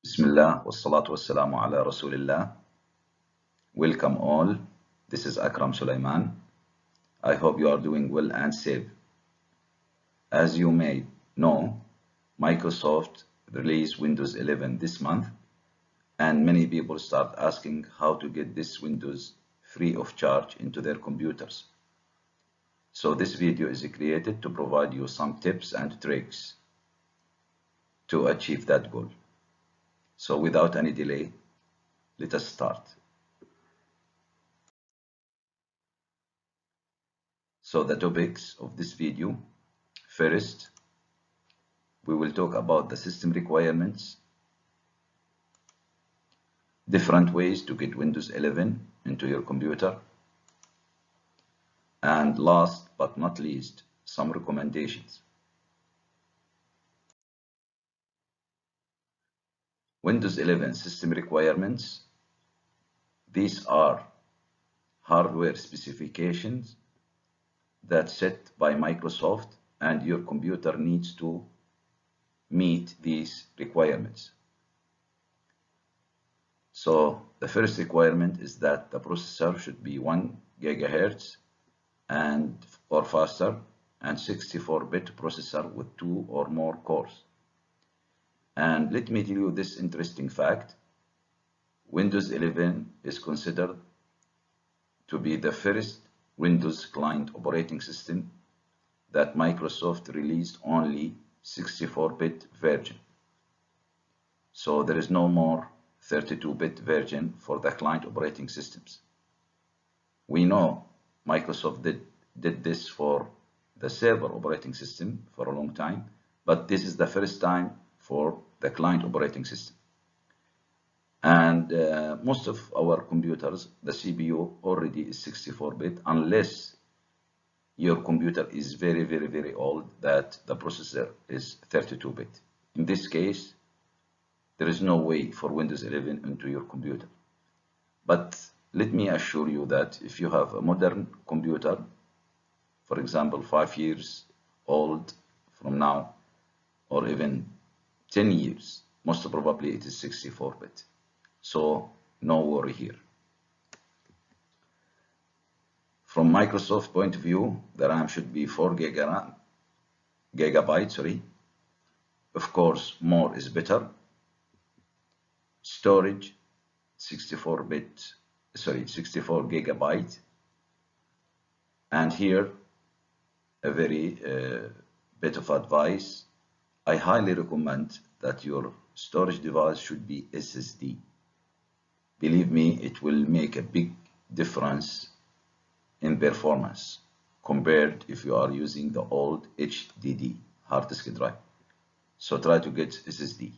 Bismillah wassalatu wassalamu ala Rasulillah. Welcome all. This is Akram Sulaiman. I hope you are doing well and safe. As you may know, Microsoft released Windows 11 this month, and many people start asking how to get this Windows free of charge into their computers. So this video is created to provide you some tips and tricks to achieve that goal. So without any delay, let us start. So the topics of this video: first, we will talk about the system requirements, different ways to get Windows 11 into your computer, and last but not least, some recommendations. Windows 11 system requirements. These are hardware specifications that set by Microsoft, and your computer needs to meet these requirements. So the first requirement is that the processor should be 1 GHz or faster, and 64-bit processor with 2 or more cores. And let me tell you this interesting fact: Windows 11 is considered to be the first Windows client operating system that Microsoft released only 64-bit version. So there is no more 32-bit version for the client operating systems. We know Microsoft did this for the server operating system for a long time, but this is the first time for the client operating system. And most of our computers, the CPU already is 64-bit, unless your computer is very, very, very old, that the processor is 32-bit. In this case, there is no way for Windows 11 into your computer. But let me assure you that if you have a modern computer, for example, 5 years old from now, or even 10 years, most probably it is 64-bit. So no worry here. From Microsoft point of view, the RAM should be 4 gigabytes. Of course, more is better. Storage, 64 gigabyte. And here, a very bit of advice: I highly recommend that your storage device should be SSD. Believe me, it will make a big difference in performance compared if you are using the old HDD, hard disk drive. So try to get SSD.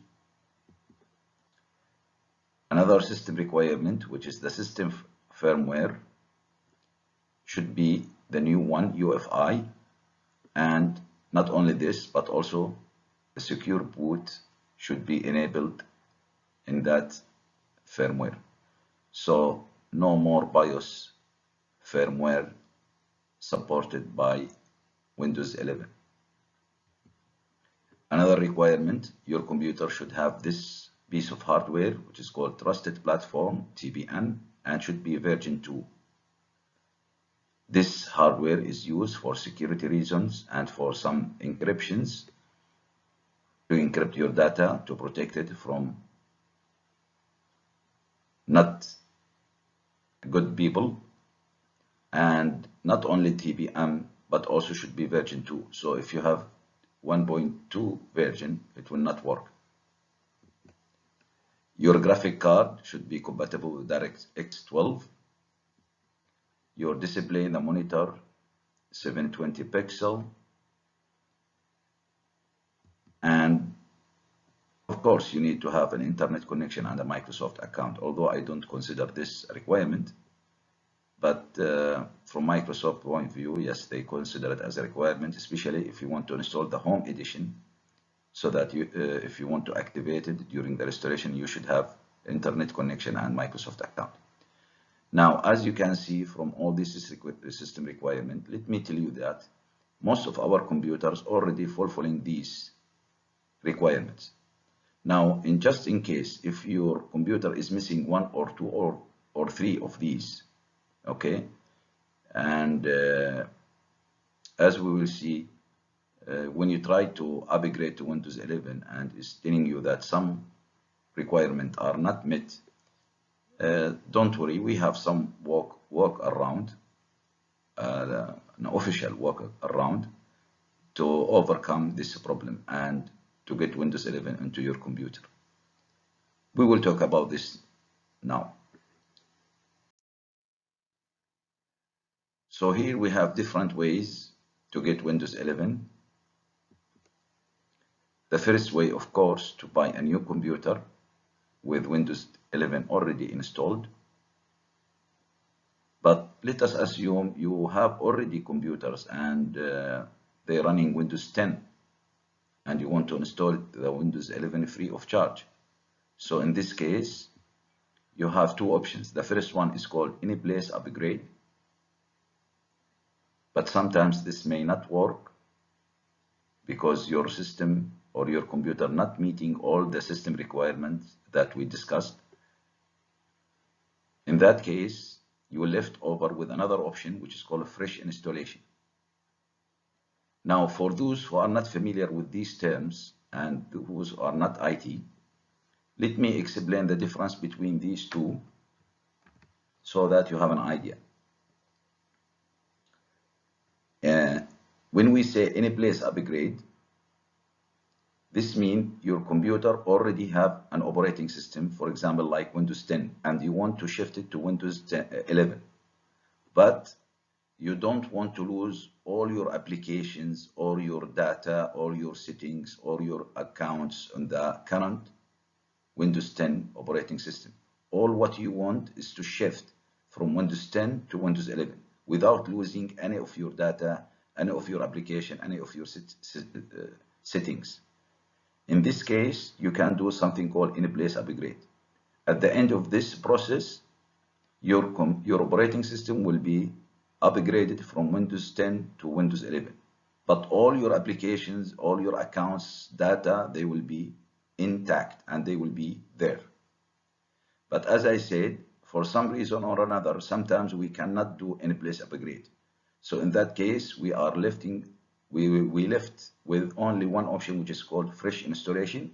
Another system requirement, which is the system firmware, should be the new one, UEFI. And not only this, but also a secure boot should be enabled in that firmware. So no more BIOS firmware supported by Windows 11. Another requirement: your computer should have this piece of hardware, which is called Trusted Platform, TPM, and should be version 2. This hardware is used for security reasons and for some encryptions, to encrypt your data, to protect it from not good people. And not only TPM, but also should be version 2. So if you have 1.2 version, it will not work. Your graphic card should be compatible with DirectX 12. Your display, the monitor, 720 pixel. And of course, you need to have an internet connection and a Microsoft account, although I don't consider this a requirement. But from Microsoft point of view, yes, they consider it as a requirement, especially if you want to install the Home Edition, so that if you want to activate it during the restoration, you should have internet connection and Microsoft account. Now, as you can see from all this system requirement, let me tell you that most of our computers already fulfilling these requirements. Now, just in case, if your computer is missing one or two or three of these, okay, and as we will see, when you try to upgrade to Windows 11 and it's telling you that some requirements are not met, don't worry, we have some work around, an official work around to overcome this problem and to get Windows 11 into your computer. We will talk about this now. So here we have different ways to get Windows 11. The first way, of course, to buy a new computer with Windows 11 already installed. But let us assume you have already computers and they're running Windows 10 and you want to install the Windows 11 free of charge. So in this case, you have two options. The first one is called Anyplace Upgrade. But sometimes this may not work because your system or your computer not meeting all the system requirements that we discussed. In that case, you are left over with another option, which is called fresh installation. Now, for those who are not familiar with these terms and who are not IT, let me explain the difference between these two so that you have an idea. When we say Anyplace Upgrade, this means your computer already have an operating system, for example, like Windows 10, and you want to shift it to Windows 11. But you don't want to lose all your applications or your data or your settings or your accounts on the current Windows 10 operating system. All what you want is to shift from Windows 10 to Windows 11 without losing any of your data, any of your application, any of your settings. In this case, you can do something called Anyplace Upgrade. At the end of this process, your operating system will be upgraded from Windows 10 to Windows 11. But all your applications, all your accounts, data, they will be intact and they will be there. But as I said, for some reason or another, sometimes we cannot do Anyplace Upgrade. So in that case, we are left with only one option, which is called fresh installation.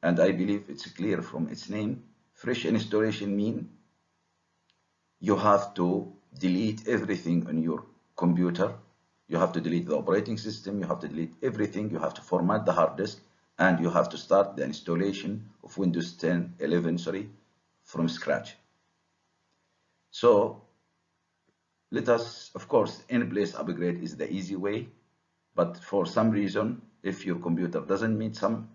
And I believe it's clear from its name. Fresh installation means you have to delete everything on your computer. You have to delete the operating system. You have to delete everything. You have to format the hard disk, and you have to start the installation of Windows 10, 11, from scratch. So let us, of course, Anyplace Upgrade is the easy way. But for some reason, if your computer doesn't meet some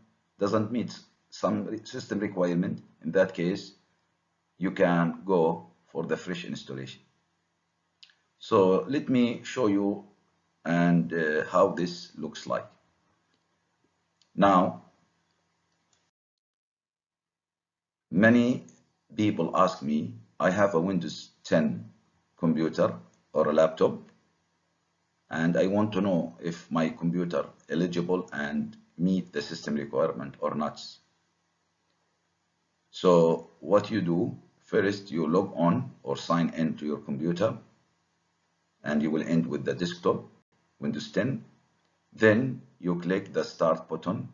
system requirement, in that case, you can go for the fresh installation. So let me show you and how this looks like. Now, many people ask me, I have a Windows 10 computer or a laptop, and I want to know if my computer eligible and meet the system requirement or not. So what you do, first you log on or sign in to your computer, and you will end with the desktop, Windows 10. Then you click the start button.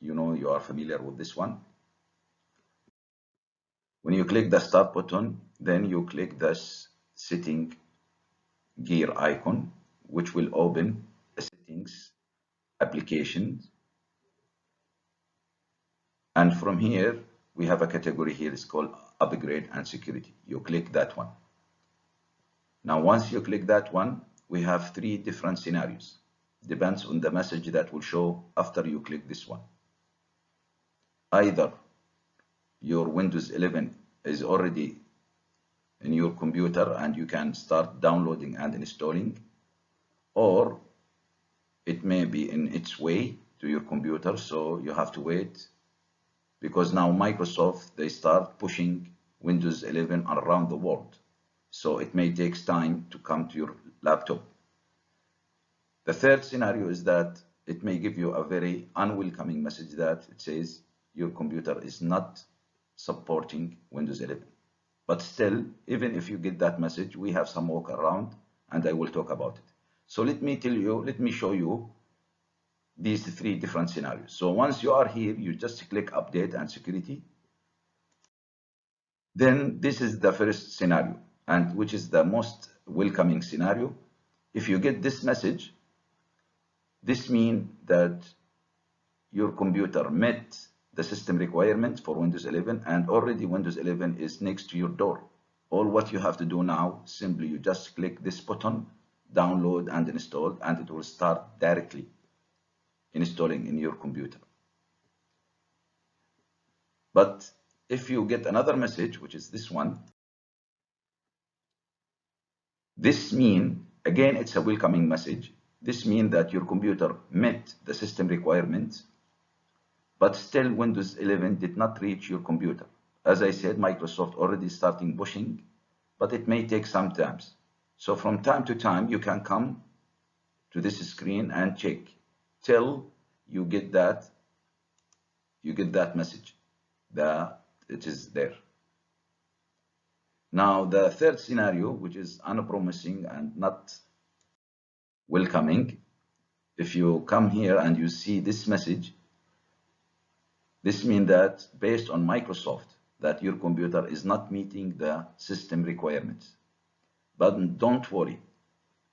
You know you are familiar with this one. When you click the start button, then you click this setting gear icon, which will open the settings applications. And from here, we have a category here, it's called upgrade and security. You click that one. Now, once you click that one, we have three different scenarios. Depends on the message that will show after you click this one. Either your Windows 11 is already in your computer and you can start downloading and installing, or it may be in its way to your computer, so you have to wait, because now Microsoft, they start pushing Windows 11 around the world, so it may take time to come to your laptop. The third scenario is that it may give you a very unwelcoming message that it says your computer is not supporting Windows 11. But still, even if you get that message, we have some workaround, and I will talk about it. So let me show you these three different scenarios. So once you are here, you just click Update and Security. Then this is the first scenario, and which is the most welcoming scenario. If you get this message, this means that your computer met the system requirements for Windows 11, and already Windows 11 is next to your door. All what you have to do now, simply you just click this button, download and install, and it will start directly installing in your computer. But if you get another message, which is this one, this means, again, it's a welcoming message. This means that your computer met the system requirements, but still Windows 11 did not reach your computer. As I said, Microsoft already starting pushing, but it may take some time. So from time to time, you can come to this screen and check till you get that message that it is there. Now, the third scenario, which is unpromising and not welcoming, if you come here and you see this message, this means that based on Microsoft, that your computer is not meeting the system requirements. But don't worry,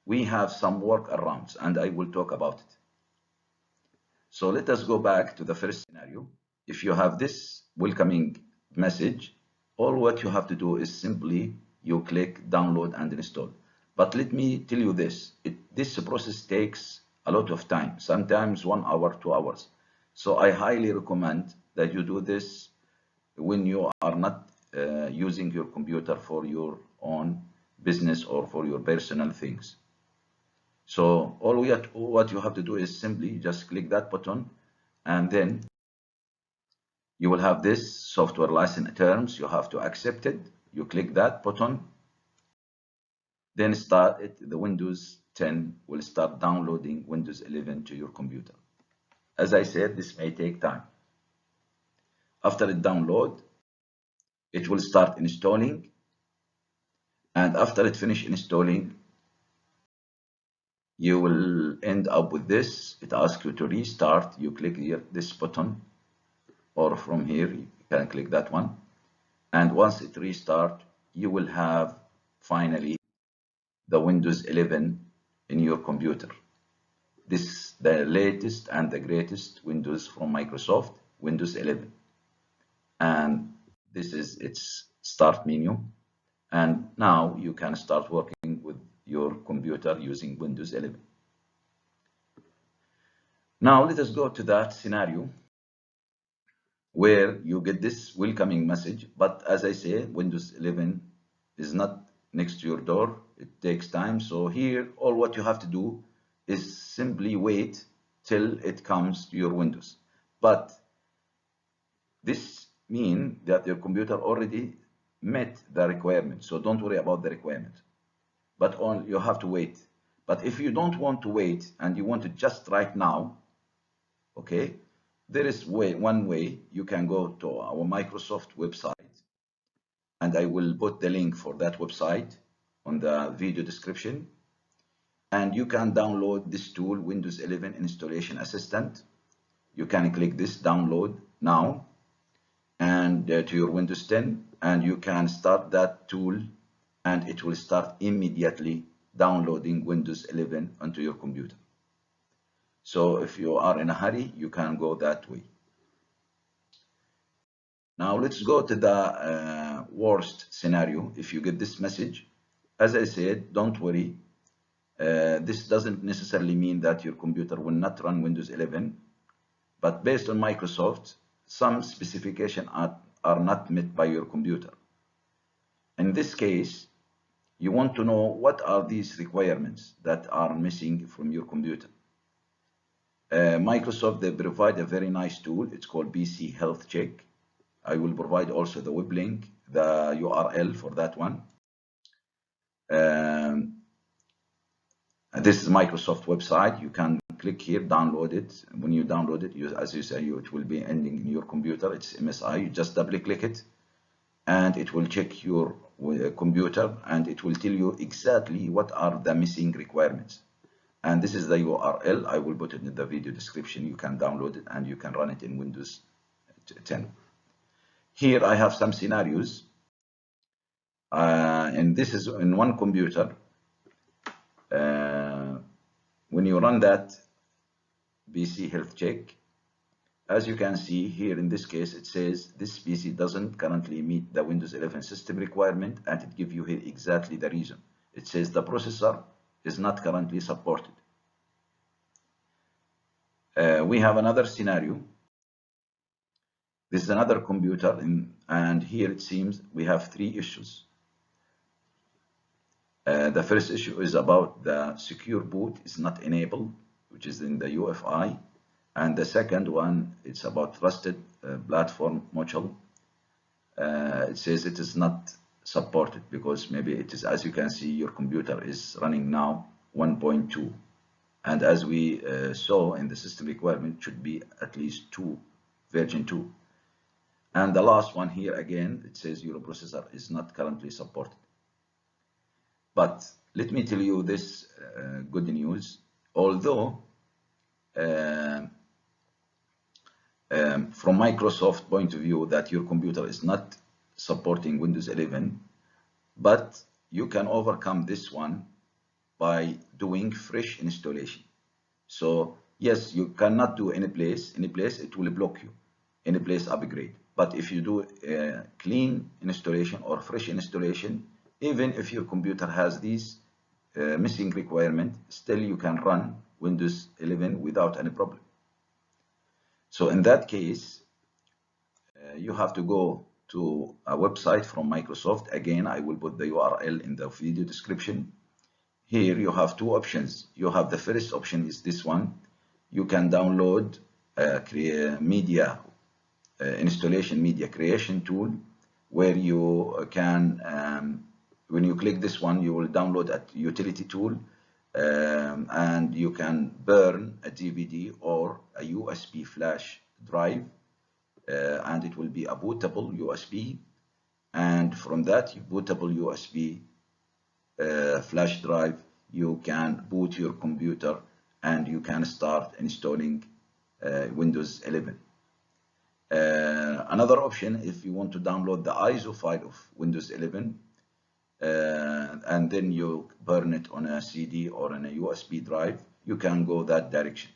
we have some workarounds, and I will talk about it. So let us go back to the first scenario. If you have this welcoming message, all what you have to do is simply you click download and install. But let me tell you this, this process takes a lot of time, sometimes 1 hour, 2 hours. So I highly recommend that you do this when you are not using your computer for your own business or for your personal things. So all what you have to do is simply just click that button, and then you will have this software license terms. You have to accept it. You click that button, then start it. The Windows 10 will start downloading Windows 11 to your computer. As I said, this may take time. After it download, it will start installing, and after it finish installing, you will end up with this. It asks you to restart. You click here this button, or from here you can click that one, and once it restart, you will have finally the Windows 11 in your computer. This is the latest and the greatest Windows from Microsoft, Windows 11. And this is its start menu. And now you can start working with your computer using Windows 11. Now let us go to that scenario where you get this welcoming message, but as I say, Windows 11 is not next to your door. It takes time. So here, all what you have to do is simply wait till it comes to your Windows. But this means that your computer already met the requirement. So don't worry about the requirement, but you have to wait. But if you don't want to wait and you want it just right now, okay, there is one way. You can go to our Microsoft website, and I will put the link for that website on the video description. And you can download this tool, Windows 11 Installation Assistant. You can click this download now and to your Windows 10, and you can start that tool, and it will start immediately downloading Windows 11 onto your computer. So if you are in a hurry, you can go that way. Now let's go to the worst scenario. If you get this message, as I said, don't worry. This doesn't necessarily mean that your computer will not run Windows 11, but based on Microsoft, some specifications are not met by your computer. In this case, you want to know what are these requirements that are missing from your computer. Microsoft, they provide a very nice tool. It's called PC Health Check. I will provide also the web link, the URL for that one. This is Microsoft website. You can click here, download it. When you download it, as you say, it will be ending in your computer. It's MSI. You just double click it, and it will check your computer, and it will tell you exactly what are the missing requirements. And this is the URL. I will put it in the video description. You can download it and you can run it in Windows 10. Here I have some scenarios, and this is in one computer. When you run that PC health check, as you can see here in this case, it says this PC doesn't currently meet the Windows 11 system requirement, and it gives you here exactly the reason. It says the processor is not currently supported. We have another scenario. This is another computer, and here it seems we have 3 issues. The first issue is about the secure boot is not enabled, which is in the UEFI. And the second one, it's about trusted platform module. It says it is not supported because maybe it is, as you can see, your computer is running now 1.2. And as we saw in the system requirement, it should be at least version 2. And the last one here again, it says your processor is not currently supported. But let me tell you this good news. Although from Microsoft point of view that your computer is not supporting Windows 11, but you can overcome this one by doing fresh installation. So yes, you cannot do any place it will block you, any place upgrade. But if you do a clean installation or fresh installation, even if your computer has these missing requirement, still you can run Windows 11 without any problem. So in that case, you have to go to a website from Microsoft. Again, I will put the URL in the video description. Here you have 2 options. You have the first option is this one. You can download media installation media creation tool, where you can when you click this one, you will download a utility tool, and you can burn a DVD or a USB flash drive, and it will be a bootable USB, and from that bootable USB flash drive, you can boot your computer and you can start installing Windows 11. Another option, if you want to download the ISO file of Windows 11 and then you burn it on a CD or on a USB drive, you can go that direction.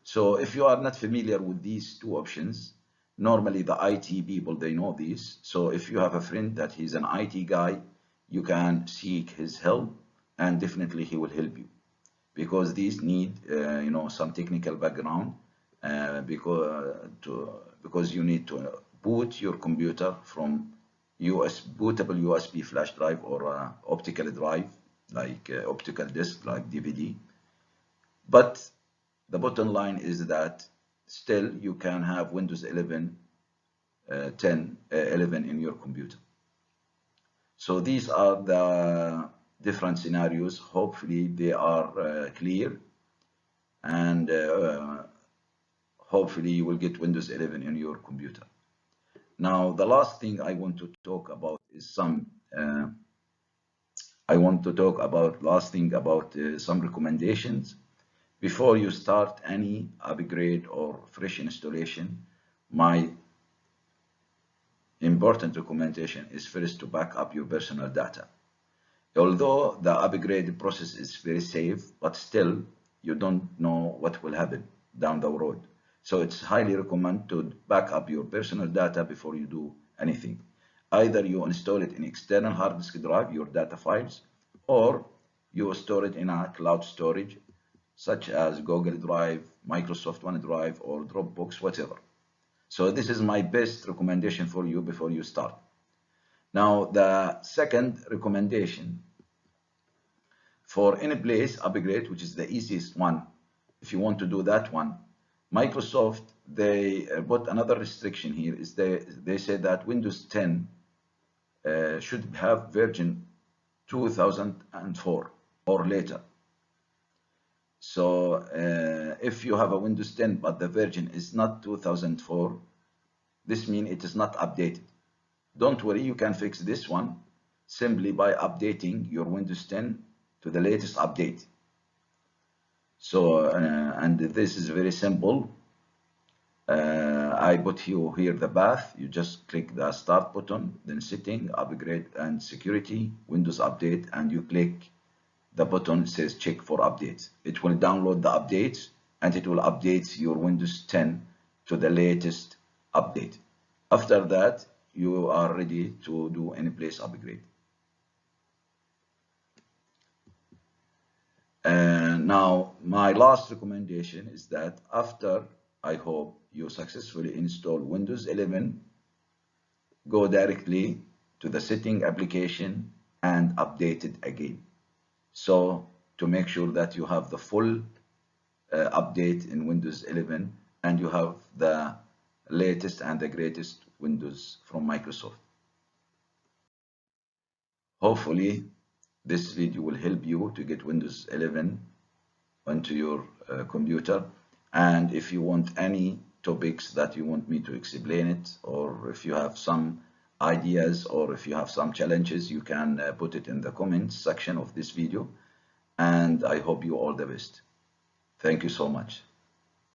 So if you are not familiar with these 2 options, normally the IT people, they know these. So if you have a friend that he's an IT guy, you can seek his help, and definitely he will help you, because these need some technical background, because you need to boot your computer from bootable USB flash drive or optical drive, like optical disk, like DVD. But the bottom line is that still you can have Windows 11 11 in your computer. So these are the different scenarios. Hopefully they are clear, and hopefully you will get Windows 11 in your computer. Now the last thing I want to talk about is some some recommendations. Before you start any upgrade or fresh installation, my important recommendation is first to back up your personal data. Although the upgrade process is very safe, but still you don't know what will happen down the road. So it's highly recommended to back up your personal data before you do anything. Either you install it in external hard disk drive, your data files, or you store it in a cloud storage, such as Google Drive, Microsoft OneDrive, or Dropbox, whatever. So this is my best recommendation for you before you start. Now, the second recommendation for any place upgrade, which is the easiest one, if you want to do that one, Microsoft, they put another restriction here, is they said that Windows 10 should have version 2004 or later. So if you have a Windows 10 but the version is not 2004, this means it is not updated. Don't worry, you can fix this one simply by updating your Windows 10 to the latest update. So, and this is very simple. I put you here the path. You just click the start button, then setting, upgrade and security, Windows update, and you click the button says check for updates. It will download the updates and it will update your Windows 10 to the latest update. After that, you are ready to do any place upgrade. Now, my last recommendation is that after, I hope, you successfully install Windows 11, go directly to the setting application and update it again. So to make sure that you have the full update in Windows 11 and you have the latest and the greatest Windows from Microsoft. Hopefully, this video will help you to get Windows 11 onto your computer. And if you want any topics that you want me to explain it, or if you have some ideas, or if you have some challenges, you can put it in the comments section of this video. And I hope you all the best. Thank you so much.